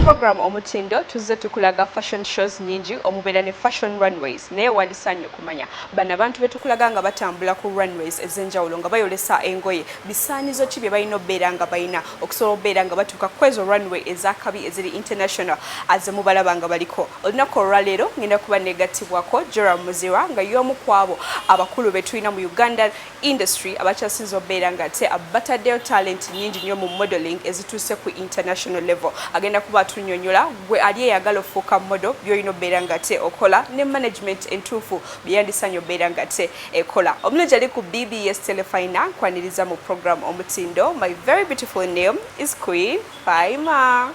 program omutindo tuzze tukulaga fashion shows nyingi omubeera ne fashion runways naye wandisanye okumanya bano abantu betukulaga nga batambula ku runways ez'enjawulo nga bayolesa engoye bisaanizo ki bye balina obeera nga balina okusobola obeera nga batuuka ku ezo runway ez'akabi eziri international azemu balaba nga baliko olunaku olwaleero ngenda kuba negattibwako Joram Muzira nga y'omu ku abo abakulu be tulina mu Uganda industry abakyasinza obeera nga ate abataddeyo talent nyingi nnyo mu modeling ezituuse ku international level agenda kuba tunyonyola gwe ali eyagala ofuuka model by'olina obeera nga ate okola ne management entuufu byeyandisanye obeera nga ate ekola omulungi ali ku BBS Terefayina nkwaniriza mu program omutindo. My very beautiful name is Queen Faima.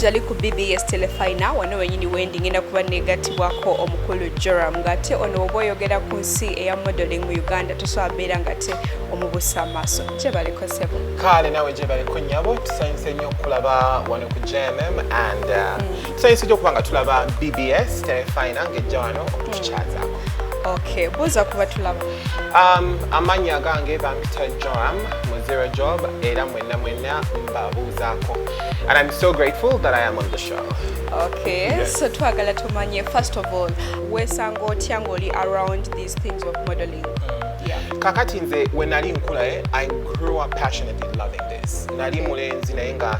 Ali ku BBS Terefayina wano wenyini wendi ngenda kuba negattibwako omukulu Joram ngate ono oba oyogera ku nsi eya modeling mu Uganda tosobola beera ngate omubuusa amaaso gye baliko sebo kale nawe gye baliko nnyabo tusanyuse nnyo okulaba wano ku JMM and tusanyuse nnyo okuba nga tulaba BBS Terefayina ng'ejja wano okutukyazaako. Okay, buuza kuba tulaba. Amannya gange bampita Joram Muzira job era mwenna mbabuuzaako. And I'm so grateful that I am on the show. Okay, yes. So twagala tumanye first of all, wesanga otya ng'oli around these things of modeling. Yeah. Kakati nze when nali nkula I grew up passionately loving this. Nali mulenzi naye nga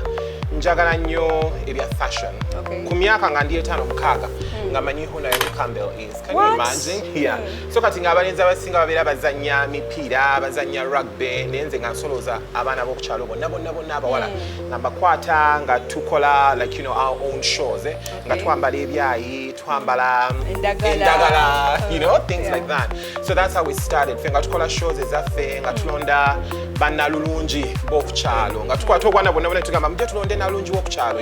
njagala nnyo ebya fashion. Ku myaka nga ndi 5-6 nga manyi who Naomi Campbell is. Can you imagine? Yeah. So kati nga abalenzi abasinga babeera bazannya mipiira, bazannya rugby, nenze nga nsoloza abaana b'okukyalo bonna abawala nga mbakwata nga tukola like our own shows nga twambala ebyayi, twambala endagala, things like that. So that's how we started. Fe nga tukola shows ezaffe nga tulonda bannalulungi b'okukyalo nga tukwata obwana bonna tugamba mujje tulonde nalungi w'okukyalo,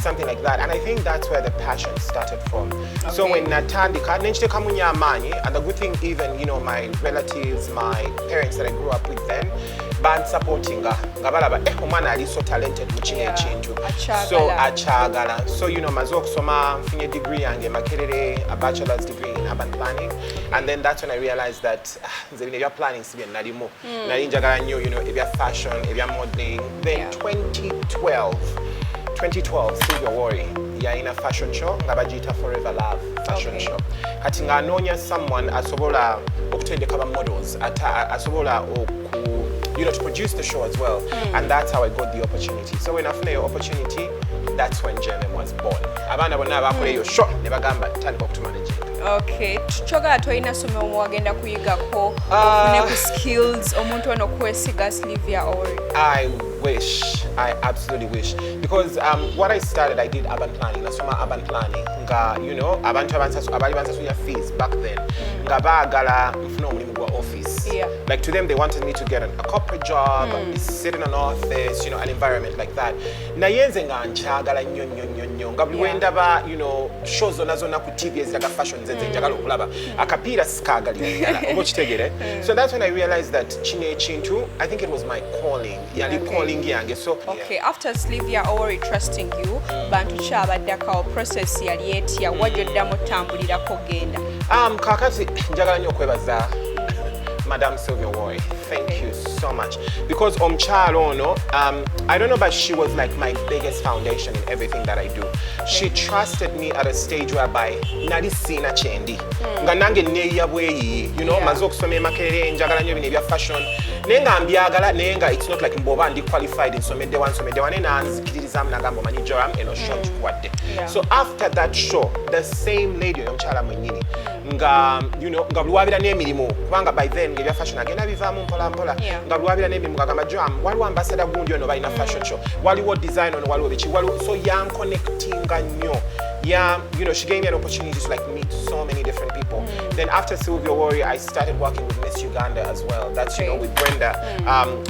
something like that. And I think that's where the passion started from. Okay. So when natandika nenchitekamu nnyo amaanyi, and the good thing even my relatives, my parents that I grew up with then supporting nga balaba omwana ali so talented mu kino ekintu so akyagala. So maze okusoma nfunye degree yange Makerere, a bachelor's degree in urban planning, and then that's when I realized that nze bino ebya planning si bye nalimu nali njagala nnyo ebya fashion, ebya modeling. Then 2012 Sylvia Worry yalina fashion show nga bagiyita Forever Love fashion show. Kati nga anoonya someone asobola okutendeka ba models asobola to produce the show as well. And that's how I got the opportunity. So when I found the opportunity, that's when JMM was born. Abana bonna abakola eyo show ne bagamba tandika okutumanage. Okay, tukyogera toyina somo wagenda kuyigako ofune ku skills omuntu ono kwesiga Sylvia Worry. I absolutely wish, because what I started, I did urban planning. Nasoma urban planning nga abantu abali bansasula fees back then nga baagala nfuna omulimu gwa office. Like to them they wanted me to get a corporate job, sit in an office, an environment like that. Naye nze nga nkyagala nnyo nga buli wendaba shows zonna ku TV eziraga fashion nze njagala okulaba akapiira sikaagalira ddala oba okitegere. So that's when I realized that kino ekintu, I think it was my calling, yali calling yange. So okay, after Sylvia Worry trusting you, bantu ki abaddako process yali etya wajjoddamu tambulirako genda? Kakati njagala nnyo okwebaza Madam Sylvia Worry. Thank you so much. Because omukyalo ono, I don't know, but she was like my biggest foundation in everything that I do. She trusted me at a stage whereby nali sina kyendi. Nga nange neeya bweyi, maze okusoma e Makerere njagala nnyo bino ebya fashion. Naye nga mbyagala naye nga it's not like mboba ndi qualified nsomedde wane nanzikiririzaamu nagamba omanyi Joram eno show nkuwadde. So after that show, the same lady omukyala mwennyini nga buli waabira n'emirimu kubanga by then ebya fashion agenda bivaamu mpolampola nga buli waabira n'emirimu ngagamba Joram waliwo ambassador gundi ono balina fashion show, waliwo design ono, waliwo biki, so yanconnectinga nnyo yeah, you know, she gave me an opportunity to like meet so many different people. Then after Sylvia Warrior, I started working with Miss Uganda as well. That's, you know, with Brenda,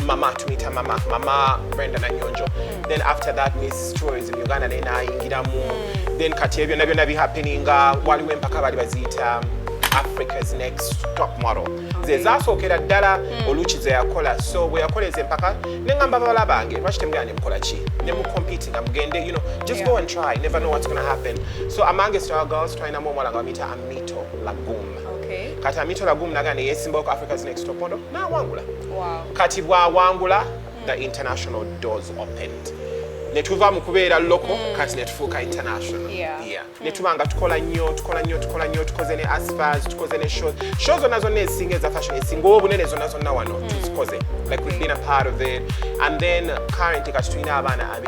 Mama Tumita Mama Brenda Nanyonjo. Then after that, Miss Tourism Uganda nena ingiramu. Then kati ebyo nabyo nabi happening waliwo empaka bali baziyita Africa's Next Top Model. Zezasookera ddala oluuki ze yakola. So bwe yakoleza empaka ne ngamba bawala bange lwaki temugenda ne mukola ki ne mu competing nga mugende, you know, just go and try, never know what's going to happen. So amongst our girls twalinamu omuwala nga bamuyita Amito Lagum. Kati Amito Lagum naga ne yeesimbawo ku Africa's Next Top Model n'awangula. Kati bw'awangula the international doors opened. Netuva mu kubeera local kati netufuuka international. Netubanga tukola nnyo tukoze ne aspars, tukoze ne shows zonna ezinga eza fashion ezinga obunene zonna wano tuzikoze, like we've been a part of it. And then currently kati tulina abaana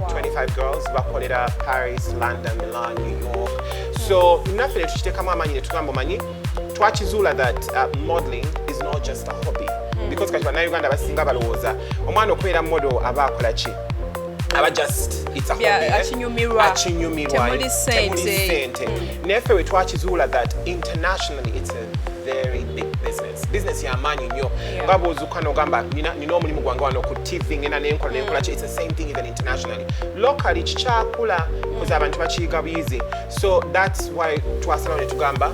25 girls bakolera Paris, London, Milan, New York. So naffe ne tukiteekamu amanyi ne tugamba omanyi twakizuula that modeling is not just a hobby, because kati bannayuganda basinga balowooza omwana okubeera model aba akola ki, it's a hobby. Achinyumirwa. Temuli sente. Neffe we twakizuula that internationally it's a very big business y'amaanyi nnyo. Nga bw'ozuuka n'ogamba nina omulimu gwange wano ku TV ngenda nenkola ki, it's the same thing even internationally. Locally kikyakula because abantu bakiyiga buyizi. So that's why twasalawo ne tugamba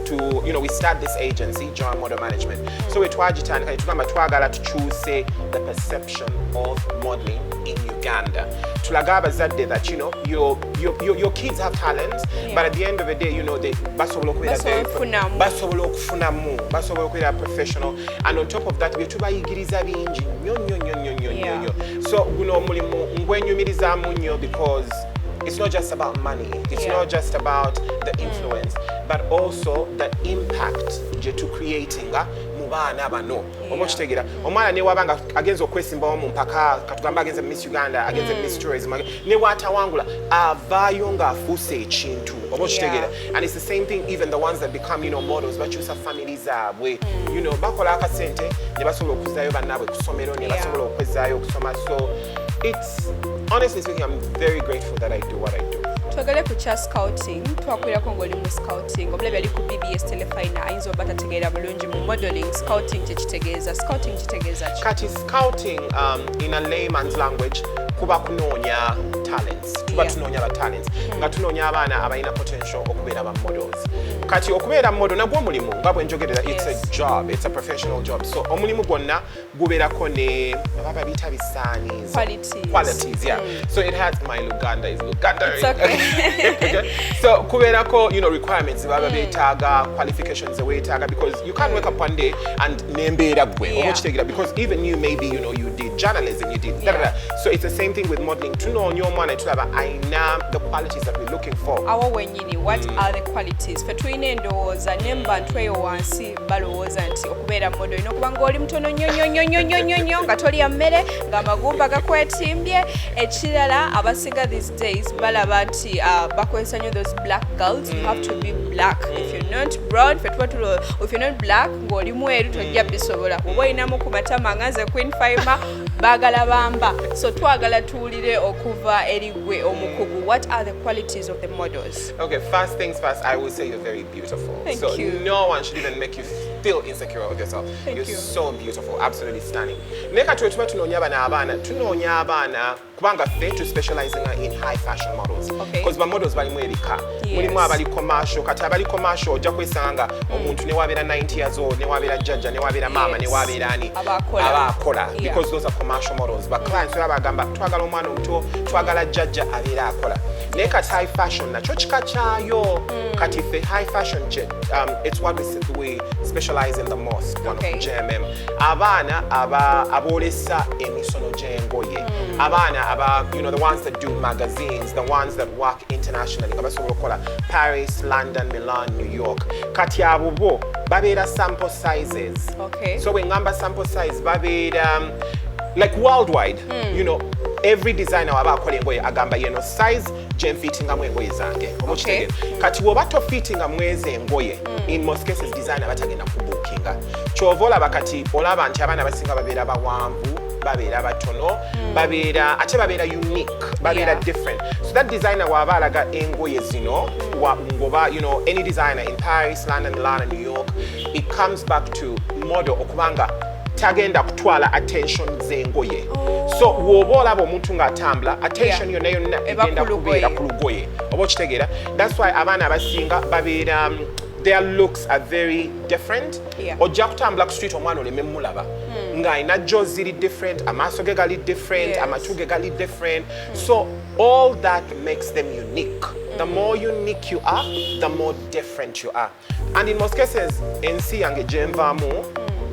to you know, we start this agency, Joram Model Management. So we twagitandika ne tugamba twagala tukyuse the perception of modeling in Uganda. Tulaga abazadde that, you know, your kids have talents, but at the end of the day, you know, they basobola okubeera professional, and on top of that betubayigiriza bingi nnyo. So guno omulimu ngwenyumirizaamu nnyo because it's not just about money, it's not just about the influence, but also the impact to creating mu baana bano. Oba okitegeera omwana ne wabanga agenza okwesimbawo mu mpaka katugamba agenza Miss Uganda, agenza Miss Tourism, ne watawangula avaayo ng'afuuse ekintu. Oba okitegeera. And it's the same thing, even the ones that become, you know, models bakyusa families zaabwe, you know, bakola akasente ne basobola okuzzaayo bannaabwe ku ssomero, ne basobola okwezzaayo okusoma. So it's, honestly speaking, I'm very grateful that I do what I do. Twagale ku kya scouting, twakwirako ng'oli mu scouting, omulabi ali ku BBS Terefayina ayinza oba tategeera bulungi mu modeling. Scouting kitegeeza ki? Kati scouting in a layman's language kuba kunoonya talents, tuba tunoonya ba talents nga tunoonya abaana abalina potential okubeera ba models. Kati okubeera model nagwo omulimu nga bwe njogerera, it's a job, it's a professional job. So omulimu gwonna gubeerako ne ababa biyita bisaanizo, qualities. So it has, my Luganda is Luganda. It's okay. So kubeerako, you know, requirements baba beetaaga, qualifications weetaaga, because you can't wake up one day and nembeera gwe oba okitegeera, because even you, maybe, you know, you did journalism, you did so it's the same thing with modeling. Tunoonya omwana tulaba ayina the qualities that we're looking for. Awo wennyini, what are the qualities? Fe tulina endowooza n'embantu eyo wansi balowooza nti okubeera model olina okuba ng'oli mutono nnyo nga tolya mmere ng'amagumba gakwetimbye. Ekirala abasinga these days balaba nti bakozesa nnyo those black girls. You have to be black. If you're not brown, if you're not black ng'oli mweru tojja bisobola. Oba olinamu ku matama nganze Queen Fiber baagala bamba. So twagala tuwulire okuva eri gwe omukugu. What are the qualities of the models? Okay, first things first, I will say you're very beautiful. Thank you. No one should even make you feel insecure of yourself. You're so beautiful, absolutely stunning. Neka tuba tunoonya abaana kubanga ffe to specializing in high fashion models. Because models balimu ebika. Mulimu abali commercial, kati abali commercial ojja kwesanga omuntu ne wabeera 90 years old, ne wabeera jjajja, ne wabeera mama, ne wabeera ani abakola. Because those are commercial models. But clients bagamba twagala omwana omuto, twagala jjajja abeera akola. Naye kati high fashion nakyo kika kyayo. Kati ffe high fashion it's what we specialize in the most. One of JMM. Abaana abolesa emisono gy'engoye. Abaana you know, the ones that do magazines, the ones that work internationally. Paris, London, Milan, New York. Kati abo bo babeera sample sizes. So when ngamba sample size babeera like worldwide, you know, every designer waba akola engoye agamba yeno size gyemfitingamu engoye zange. Kati woba tofitingamu ezo engoye, in most cases designer batagenda kubookinga. Kyova olaba kati olaba nti abaana basinga babeera bawanvu, babeera batono babeera ate babeera unique babeera different. So that designer waba alaga engoye zino ngoba you know any designer in Paris, London, Milan and New York, it comes back to model okubanga tagenda kutwala attention zengoye. So woba olaba omuntu ng'atambula attention yonna yonna egenda kubeera ku lugoye oba okitegeera. That's why abaana abasinga babeera their looks are very different. Ojja kutambula ku street omwana oleme mulaba ng'ayina jo ziri different, amaaso ge gali different, amatu ge gali different. So all that makes them unique. The more unique you are, the more different you are. And in most cases, ensi yange jenvamu,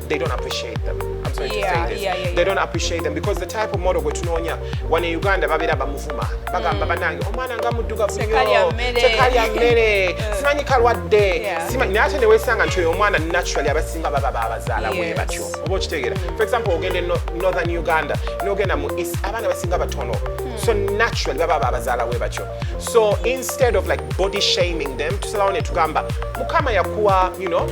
they don't appreciate them. I'm sorry to say this. They don't appreciate them because the type of model we tunonya when in Uganda babira bamuvuma bagamba banange omwana ngamuduga buyo tekalya mmere simanyi kalwadde simanyi nate ne wesanga nti omwana naturally abasinga baba babazaala we batyo oba okitegeera. For example ogende northern Uganda n'ogenda mu east abaana basinga batono so naturally baba babazaala we batyo. So instead of like body shaming them tusalawo ne tugamba mukama yakuwa you know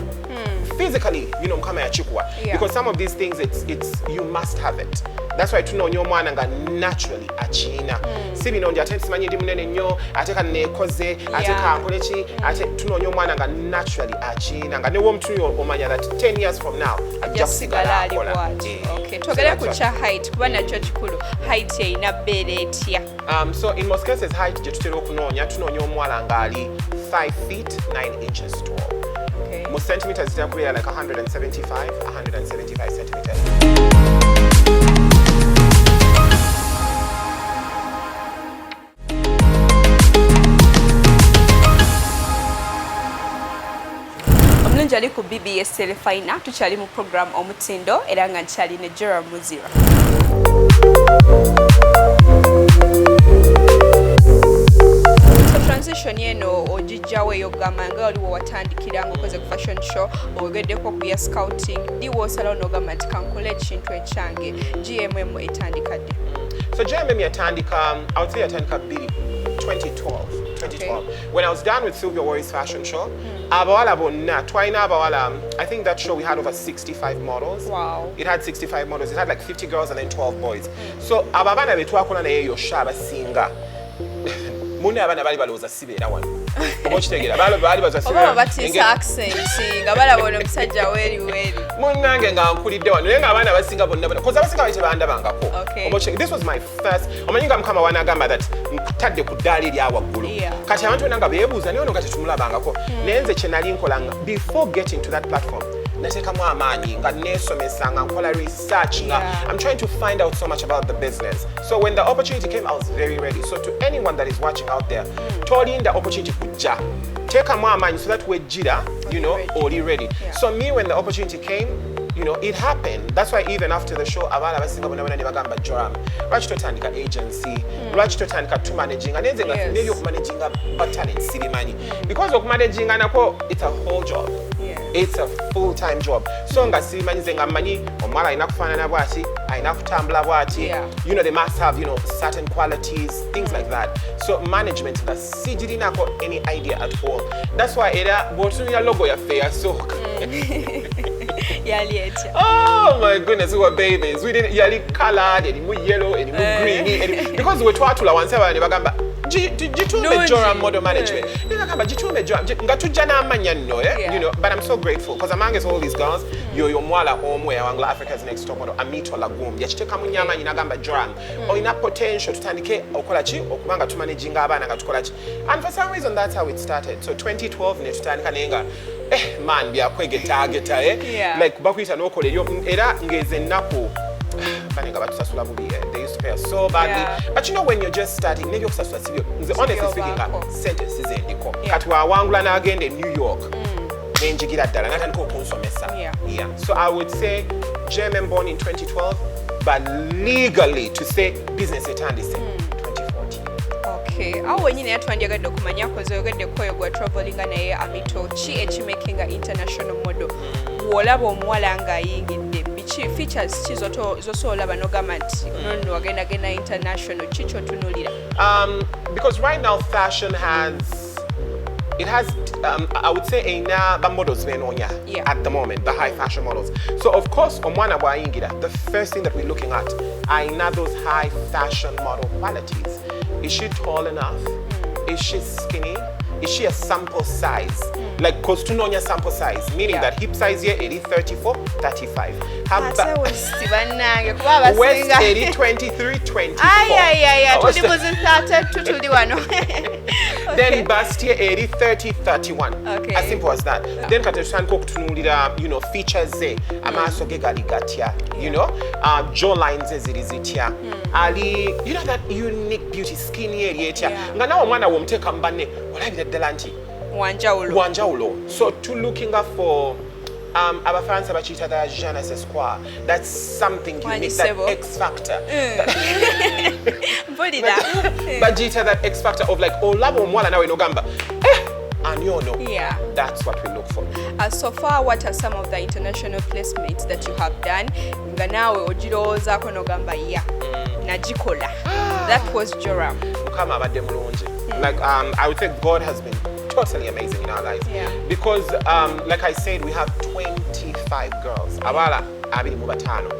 physically, you know, mukama yachikuwa because some of these things it's you must have it. That's why tunonya omwana nga naturally achina sibino ndi ate simanyi ndi munene nnyo ate kanekoze ate kankoleki ate tunonya omwana nga naturally achina nga newo omuntu omanya that 10 years from now ajja kusigala akola. Okay, togere ku cha height kuba nakyo kikulu height eyina bbeera etya. So in most cases height gye tutera okunonya tunonya omuwala nga ali 5 feet 9 inches tall. Most centimeters are like 175 centimeters. Omulungi ali ku BBS Terefayina tukyali mu program omutindo era nga nkyali ne Joram Muzira. Transition yeno ojijjawo eyogamba nga waliwo watandikira ng'okoze ku fashion show ogeddeko ku bya scouting diwo osalawo n'ogamba nti kankole ekintu ekyange GMM etandika ddi? So GMM yatandika I would say yatandika 2012 when I was done with Sylvia Warrior's fashion show. Abawala bonna twalina abawala I think that show we had over 65 models. Wow. It had 65 models. It had like 50 girls and then 12 boys. So ababana betwakola naye yo sha abasinga mune abana bali balooza sibeera wano oba okitegeera bali baza sibeera oba batisa accent nga balabona omusajja weeri munnange nga nkulidde wano naye nga abaana abasinga bonna koza abasinga bali tebandabangako oba okitegeera. This was my first omanyi nga mukama wanagamba that nkutadde ku ddaala eri awaggulu kati abantu bonna nga beebuuza naye ono nga tetumulabangako naye nze kye nali nkolanga before getting to that platform natekamu amaanyi nga nesomesa nga nkola research nga I'm trying to find out so much about the business. So when the opportunity came, I was very ready. So to anyone that is watching out there, tolinda opportunity kujja tekamu amaanyi so that wejjira you know oli ready. So me when the opportunity came, you know, it happened. That's why even after the show abaana basinga bonna bonna ne bagamba Joram lwaki totandika agency lwaki totandika to managing and nenze nga nebyo kumanaginga ba talent sibimanyi because okumanaginga nako it's a whole job. It's a full-time job. So nga simanyi nze nga mmanyi omwala alina kufaanana bwati alina kutambula bwati you know they must have you know certain qualities things like that. So management nga sigirinako any idea at all. That's why era bw'otunulira logo yaffe yasooka oh my goodness, we were babies. We didn't yali colored, erimu yellow, erimu green, because we twatula wansi abana ne bagamba jitume Joram model management. Negamba jitume Joram nga tujja n'amanya nno you know, but I'm so grateful because among all these girls yo mwala omwe awangla Africa's Next Top Model Amito Lagum yakiteka mu nyama nyina gamba Joram olina potential tutandike okola ki okubanga tumanaging abaana nga tukola ki. And for some reason that's how it started. So 2012 ne tutandika nenga man byakwegetaageta like bakuyita n'okola eryo era ngeze ennaku banenga batusasula bubi they used to pay us so badly but you know when you're just starting nebyo kusasula sibyo nze honestly speaking sentences endiko kati wawangula n'agenda New York nenjigira ddala natandika okunsomesa so I would say GMM born in 2012 but legally to say business etandise 2014. Awo wenyine yatwandyagadde okumanya koze oyogedde koyo gwa travelinga naye Amito ki ekimakinga international model bw'olaba omuwala ng'ayingidde biki features ki zosobola olaba n'ogamba nti nono wagendagenda international ki ky'otunuulira? Because right now fashion it has, I would say, the models at the moment, the high fashion models. So of course, omwana bwayingira, the first thing that we're looking at are those high fashion model qualities. Is she tall enough? Is she skinny? Is she a sample size? Like, cause to know your sample size, meaning that hip size here 80, 34, 35. Waist 80, 23, 24. Then bust here 80, 30, 31. Okay. As simple as that. Then kateshan ko kutunulira, you know, features ze amaso ge galigatya, you know, jaw lines ziri zitya. Ali, you know, that unique beauty, skinny area. Nga nawo mwana womteka mbane olabira ddala nti wanjawulo. So to looking up for abafaransa bachita da je ne sais quoi, that's something unique, that X factor. Bajita that X factor of like olabo omwana nawe nogamba anyono. Yeah, that's what we look for. So far, what are some of the international placements that you have done? Nga nawe ojiroza ko nogamba najikola. That was Joram. Mukama abadde mulungi. Like I would say God has been totally amazing in our lives. Yeah. Because like I said, we have 25 girls. Abala abiri mu batano.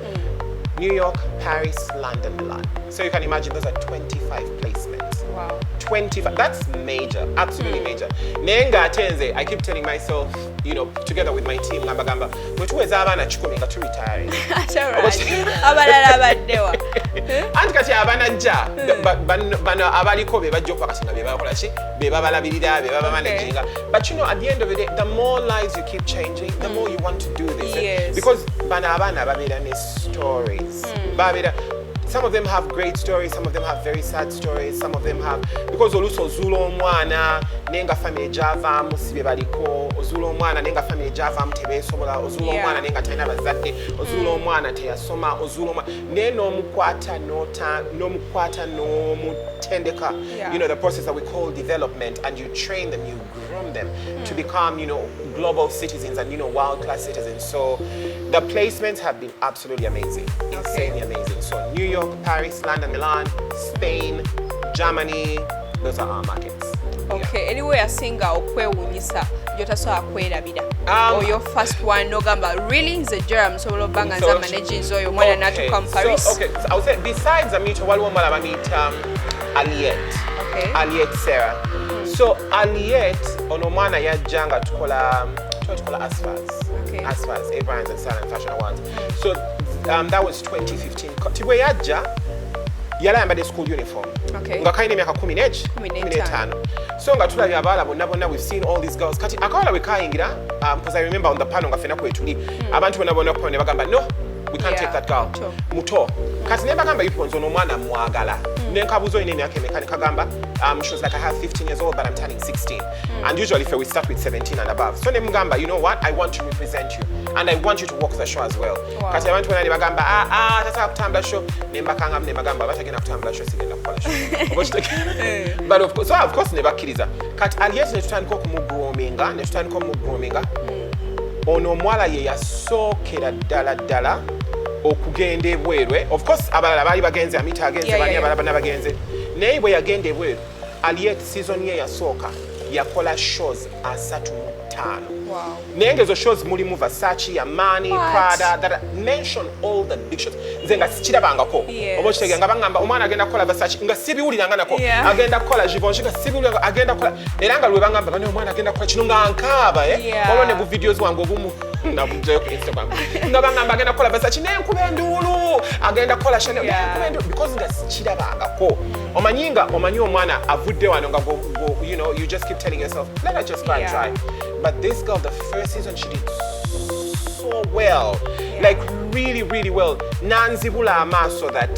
New York, Paris, London, Milan. So you can imagine those are 25 placements. Wow. 25. That's major, absolutely major. Nenga atenze, I keep telling myself, you know, together with my team, Gamba Gamba, wetuweza abana 10 nga tu retire. Abalala baddewa. Anti kati abana jja, bano abaliko be bajja okukakasa nga be bakola ki, be babalabirira, be babamanaging. But you know, at the end of the day, the more lives you keep changing, the more you want to do this. Yes. Because bano abana babeera ne stories. Some of them have great stories, some of them have very sad stories, some of them have, because oluso ozuula omwana nenga family gyavaamu si be baliko, ozuula omwana nenga family gyavaamu tebeesobola, ozuula omwana nenga talina bazadde, ozuula omwana teyasoma, ozuula omwana naye n'omukwata n'omutendeka, you know, the process that we call development, and you train them, you groom them to become, you know, global citizens and, you know, world-class citizens. So the placements have been absolutely amazing, insanely amazing. So New York, Paris, London, Milan, Spain, Germany, those are our markets. Okay, anyway, asinga okwewunyisa gyotasobola kwerabira. Or your first one, nogamba, really nze Joram nsobola obanga nza managing oyo omwana n'atuuka mu Paris. So, okay, so I would say besides Amito, waliwo omulala bamuyita Aliette. Okay. Aliette Sarah. So Aliette ono omwana yajja nga tukola Asfas. Okay. Asfas, Abrams and Silent Fashion Awards. So that was 2015. Tibwe yajja yali ayambadde school uniform. Okay. Nga kalina emyaka 15. So nga tulabye abaala bonna, we've seen all these girls. Kati akawala we kayingira, because I remember on the panel nga ffenna kwetuli, abantu bonna ne bagamba, no, we can't take that girl. Muto. Kati ne bagamba yuponzo n'omwana mwagala. Nenkabuuza olina emyaka emeka ne kagamba, she was like, I have 15 years old, but I'm turning 16. And usually we start with 17 and above. So ne mugamba, you know what, I want to represent you. And I want you to walk the show as well. Kati abantu bonna ne bagamba, tata kutambula show. Ne mbakanga ne bagamba, batagenda kutambula show, sigenda kukola show. But of course ne bakkiriza. Kati Aliette ne tutandika okumugroominga. Ono omuwala ye yasookera ddala okugenda ebweru. Of course abalala baali bagenze, Amita agenze, bani abalala n'abagenze. Naye bwe yagenda ebweru, Aliette season ye yasooka yakola shows 35. Wow. Naye ezo shows mulimu Versace, Armani, Prada, that mention all the big shows. Nze nga sikirabangako. Oba okitegeera nga bagamba omwana agenda kukola Versace nga sibiwuliranga nako. Agenda kukola Givenchy nga sibiwuliranga, agenda kukola era nga lwe bagamba bano omwana agenda kukola kino nga nkaaba. Olwo ne bu videos wange obumu nabujjayo ku Instagram. Nga bagamba agenda kukola Versace naye nkuba enduulu, agenda kukola Chanel nkuba enduulu because nga sikirabangako. Omanyi omwana avudde wano nga you know, you just keep telling yourself, let her just go and try. But this girl, the first season, she did so well. Like really, really well. Nanzibula amaso that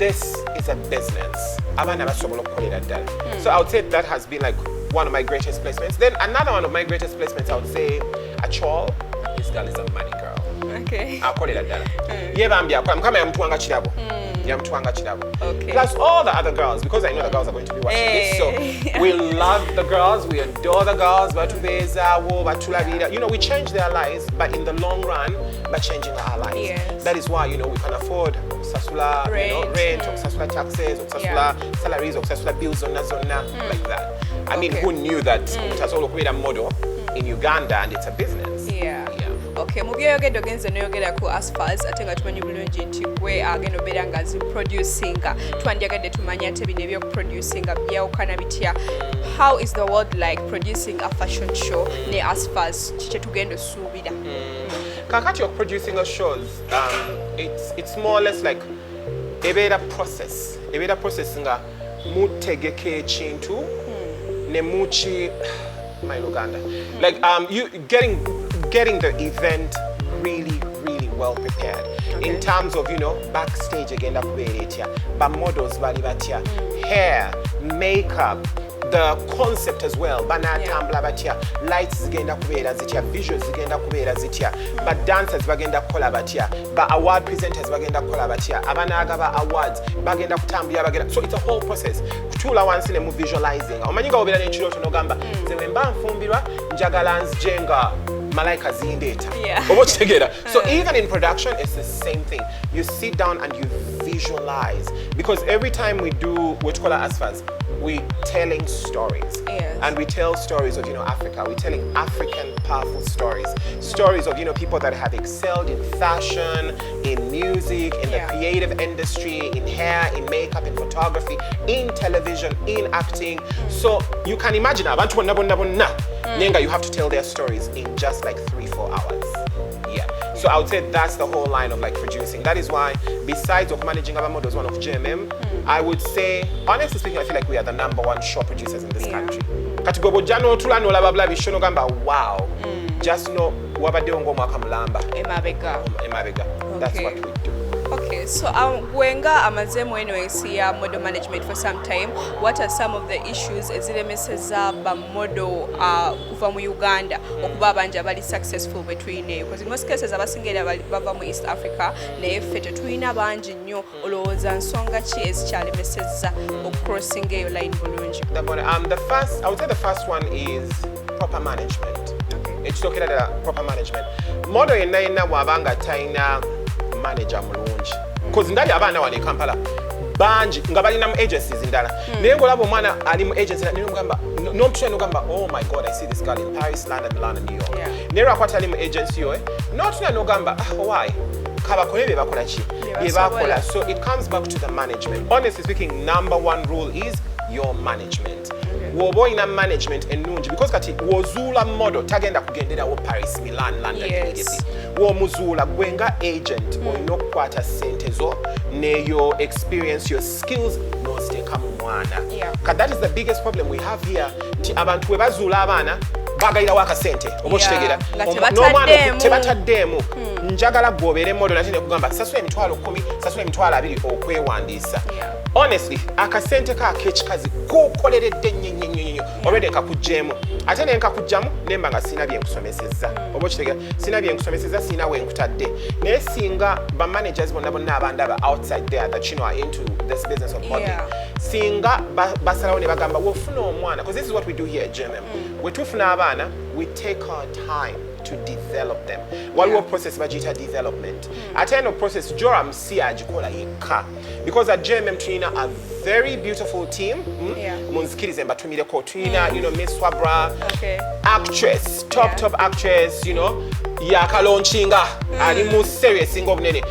this is a business. So I would say that has been like one of my greatest placements. Then another one of my greatest placements, I would say Achol. This girl is a money girl. Okay. I'll call it that. Yebambia, I'm coming to Kirabo. yamutwanga kirabo. Okay. Plus all the other girls, because I know the girls are going to be watching this, so we love the girls, we adore the girls, batubezawo, batulabira. You know, we change their lives, but in the long run, by changing our lives. Yes. That is why, you know, we can afford okusasula rent, okusasula taxes, okusasula salaries, okusasula bills, like that. I mean, who knew that it has all a model in Uganda and it's a business? Yeah. Okay, mu byeyogedde ogenze n'oyogera ku asphalt ate nga tumanyi bulungi nti gwe agenda obeera nga ziproducinga twandyagadde tumanye ate bino ebyokuproducinga byawukana bitya. How is the world like producing a fashion show ne asphalt kye tugenda osuubira? Kakati you're producing a shows, it's more or less like ebeera process nga mutegeka ekintu ne muki my Uganda like you getting the event really well prepared in terms of, you know, backstage agenda kubeera etya, ba models bali batya, hair, makeup, the concept as well, banatambula batya, lights zigenda kubeera zitya, visuals zigenda kubeera zitya, ba dancers bagenda kukola batya, ba award presenters bagenda kukola batya, abanagaba awards bagenda kutambula bagenda. So it's a whole process kutuula wansi ne mu visualizing. Omanyi nga obeera n'ekirooto n'ogamba nze bwe mba nfumbirwa njagala nzijenga malaika zindeeta. So even in production it's the same thing. You sit down and you visualize, because every time we do what we call asphalt, we telling stories. And we tell stories of, you know, Africa. We're telling African powerful stories. Stories of, you know, people that have excelled in fashion, in music, in the creative industry, in hair, in makeup, in photography, in television, in acting. So you can imagine abantu bonna bonna bonna nenga you have to tell their stories in just like 3-4 hours. So I would say that's the whole line of like producing. That is why, besides of managing our models, one of GMM, I would say, honestly speaking, I feel like we are the #1 show producers in this country. Katigobo jano tulano lababla bishono gamba wow. Just know wabadde ngo mwaka mulamba. Emabega. That's what we do. Okay, so Gwenga amazemu anyways ya model management for some time. What are some of the issues ezilemeseza ba model kuva mu Uganda okuba abanja bali successful between because in most cases abasingera bava mu East Africa naye ffe tetulina bangi nnyo olowooza nsonga ki ezikyalemeseza okucrossing eyo line bulungi? I would say the first one is proper management. It's talking about proper management. Model yenna wabanga taina manager mulungi, because ndali abaana wano e Kampala bangi nga balina mu agencies ndala naye ng'olaba omwana ali mu agency n'omutwe n'ogamba oh my god, I see this girl in Paris, London, Milan and New York. Naye lwakwata ali mu agency yo n'otuna n'ogamba why kabakole bye bakola ki bye bakola. So it comes back to the management. Honestly speaking, #1 rule is your management. Woba olina management ennungi, because kati wozuula model tagenda kugenderawo Paris, Milan, London immediately. Womuzuula gwenga agent olina okukwata ssente zo neyo experience, your skills n'oziteeka mu mwana. That is the biggest problem we have here, ti abantu bwe bazuula abaana bagalirawo akasente oba okitegeera n'omwana tebataddeemu. Njagala gwobeere model ate nekugamba sasula emitwalo 10, sasula emitwalo 2 okwewandiisa. Honestly, akasente k'ekikazi kukoleredde nnyo already nkakugjeemu ate ne nkakugjamu nemba nga sina byenkusomesezza oba okitegeera sina byenkusomesezza sina wenkutadde. Naye singa ba managers bonna abandaba outside there that you know are into this business of modeling, singa basalawo ne bagamba wofuna omwana, because this is what we do here at GMM. We tufuna abaana, we take our time to develop them. Waliwo process bagiyita development. Ate eno process Joram si agikola yekka, because at GMM tulina a very beautiful team. Munzikirize mbatumireko tulina you know Miss Swabra, actress, top actress, you know yakalaunchinga ali mu serious ngo bunene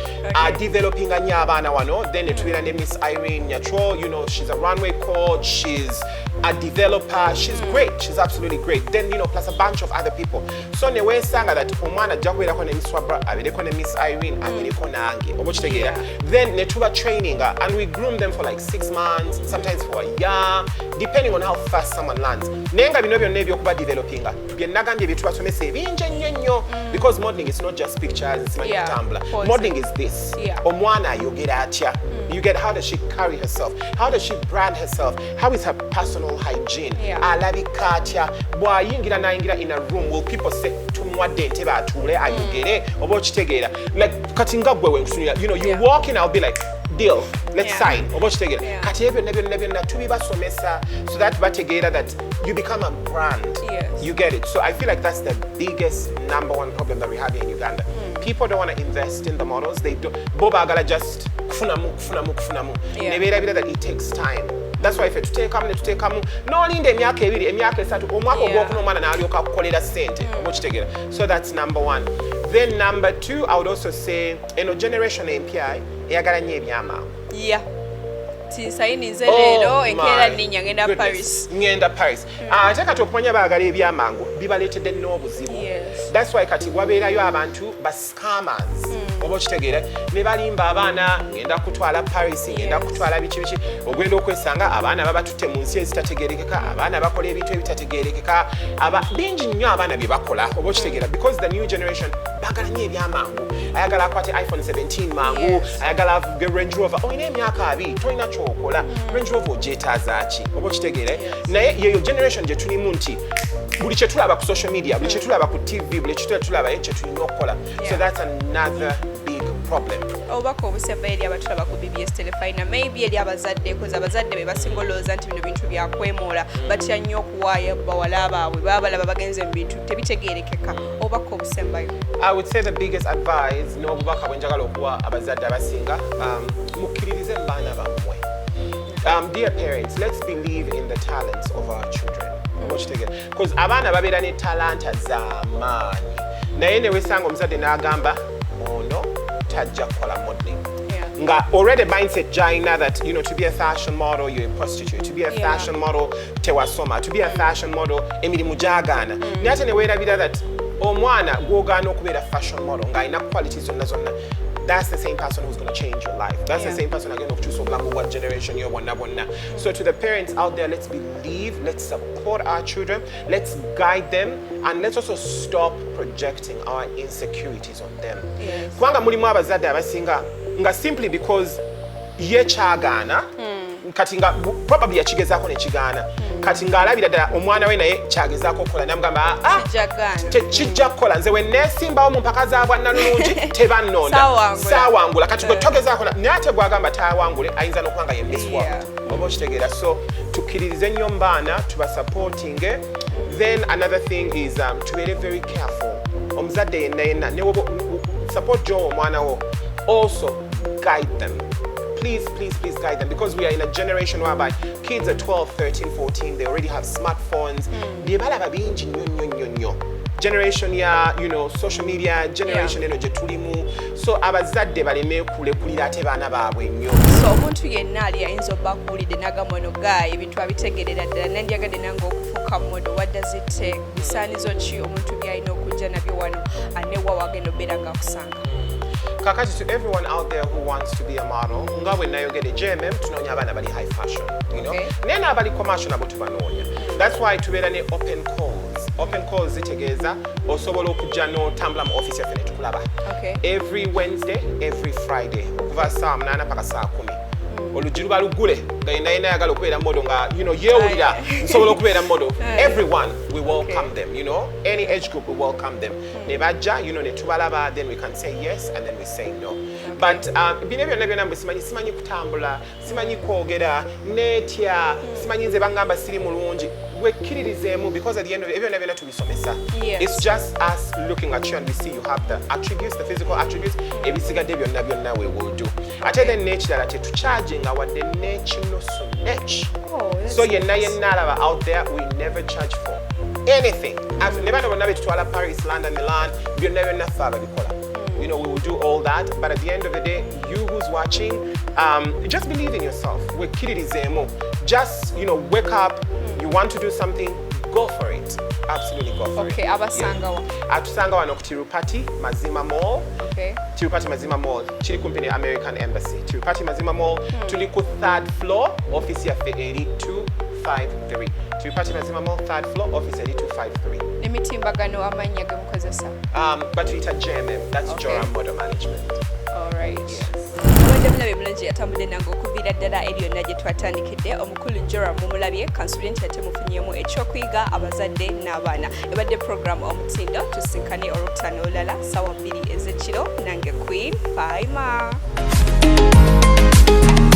developing anya abaana wano. Then tulina ne Miss Irene Nyatro, you know she's a runway coach, she's a developer, she's great, she's absolutely great. Then you know plus a bunch of other people. So ne wesanga that omwana jakwera ko ne Miss Swabra abireko ne Miss Irene abireko nange obo kitegeera. Then ne tuba training and we groom them for like 6 months, sometimes for a year, depending on how fast someone lands. Nenga bino byonna ebyokuba developing bye nagambye bye tubasomesa ebingi nnyo, because modeling is not just pictures, it's like Tumblr. Modeling is this. Omwana ayogera atya. You get how does she carry herself? How does she brand herself? How is her personal hygiene? Alabika atya. Bw'ayingira n'ayingira in a room, will people say tumwadde ntebe atuule ayogere oba okitegeera? Like kati nga gwe wenkusunira, you know, you walk in, I'll be like deal, let's Yeah. sign. Oba okitegera. Yeah. Kati ebyo byonna tubibasomesa so that bategeera that you become a brand. Yes. You get it. So I feel like that's the biggest number one problem that we have here in Uganda. People don't want to invest in the models. They don't. Bo baagala just kufunamu. Yeah. Ne beerabira that it takes time. That's why if you tuteekamu n'olinda emyaka 2 emyaka 3 omwaka ogwokuna omwana n'alyoka akukolera ssente oba okitegeera. So that's number one. Then number two, I would also say eno generation empya eyagala nnyo ebyamangu. Yeah. Sayinize leero enkeera nninya ngenda Paris. Ngenda Paris. Ate kati okumanya baagala ebyamangu bibaleetedde n'obuzibu. Yes. That's why kati wabeerayo abantu ba scammers. Oba okitegeera ne balimba abaana ngenda kutwala Paris, ngenda kutwala biki ogenda okwesanga abaana babatutte mu nsi ezitategeerekeka, abaana bakola ebintu ebitategeerekeka, bingi nnyo abaana bye bakola oba okitegeera because the new generation baagala nnyo ebyamangu. Ayagala akwate iPhone 17 mangu, ayagala avuge Range Rover. Oyina emyaka 2 tolina kyokola. Range Rover ogyetaaza ki oba okitegeere. Naye yeyo generation gye tulimu nti buli kye tulaba ku social media, buli kye tulaba ku TV, buli kye tulaba ekyo tulina okukola. So that's another big problem. Obako obusemba eri abatulaba ku BBS Terefayina maybe eri abazadde koza abazadde be basinga olowooza nti bino bintu byakwemuula batya nnyo okuwaayo bawala baabwe baabalaba bagenze mu bintu tebitegeerekeka. Obako obusembayo. I would say the biggest advice n'obubaka bwe njagala okuwa abazadde abasinga mukkiririze mu baana bammwe. Dear parents, let's believe in the talents of our children. Because abaana babeera ne talanta z'amaanyi naye ne wesanga omuzadde n'agamba ono tajja kukola modeling. Nga already mindset jaina that to be a fashion model you're a prostitute, to be a fashion model tewasoma, to be a fashion model emirimu gyagaana. Naye ate ne weerabira that omwana gw'ogaana okubeera fashion model ng'alina qualities zonna. That's the same person who's going to change your life. That's the same person again of choose what generation you're one. So to the parents out there, let's believe, let's support our children, let's guide them, and let's also stop projecting our insecurities on them. Kubanga mulimu abazadde abasinga nga simply because ye kyagaana kati nga probably yakigezaako nekigaana kati ng'alabira ddala omwana we naye kyagezaako okukola namugamba tekijja kukola nze we neesimbawo mu mpaka za bwannalulungi tebannonda saawangula kati gwe togezaako naye ate gwagamba taawangule ayinza n'okuba nga ye miss world oba okitegeera. So tukkiririze nnyo mu baana tubasupportinge. Then another thing is tubeere very careful omuzadde yenna ne support jo omwana wo also guide them. Please guide them because we are in a generation whereby kids are 12, 13, 14, they already have smartphones. Generation ya, social media, generation eno gye tulimu. So abazadde baleme kulekulira ate baana baabwe nnyo. So omuntu yenna ali ayinza obbakuwulidde n'agamba ono gaaya ebintu abitegerera ddala nandyagadde nange okufuuka modo. What does it take? Bisaanizo ki omuntu byalina okujja nabyo wano anewa wagenda obeera ng'akusanga? Kakati to everyone out there who wants to be a model, nga bwe nayogedde JMM tunoonya abaana bali high fashion, naye n'abali commercial nabo tubanoonya. That's why tubeera ne open calls. Open calls zitegeeza osobola okujja n'otambula mu office yaffe ne tukulaba. Every Wednesday, every Friday okuva saa 8 paka saa 10. Oluggi luba luggule nga yenna ayagala okubeera modo nga yeewulira nsobola okubeera modo. Everyone we welcome them, any age group we welcome them. Ne bajja ne tubalaba, then we can say yes and then we say no. But bino byonna mbwe simanyi kutambula, simanyi kwogera, netya, simanyi nze bangamba siri mulungi. Wekkiririzeemu because at the end of it byonna tubisomesa. It's just us looking at you and we see you have the attributes, the physical attributes, ebisigadde byonna we will do. Ate then n'ekirala tetucharginga wadde n'ekinusu n'eki. So yenna alaba out there, we never charge for anything. Ne bano bonna betutwala Paris, London, Milan, byonna ffe ababikola. We will do all that, but at the end of the day, you who's watching, just believe in yourself. Wekkiririzeemu. Just, wake up, you want to do something, go for it. Absolutely go for it. Okay, abasangawa. Atusanga wano ku Tirupati Mazima Mall. Tirupati Mazima Mall. Kiri kumpi ne American Embassy. Tirupati Mazima Mall. Tuli ku 3rd floor, office yaffe eri 253. Tirupati Mazima Mall, 3rd floor, office eri 253. Emitimbagano amannya ge mukozesa? Batuyita JMM, that's Joram Model Management. All right. Yes. Mulabe bulungi yatambudde nange okuviira ddala eri yonna gye twatandikidde. Omukulu Joram mumulabye kansule nti ate mufunyeemu ekyokuyiga abazadde n'abaana. Ebadde program omutindo tusinkane olwokutaano olulala ssaawa 2 ez'ekiro nange Queen Faima. you.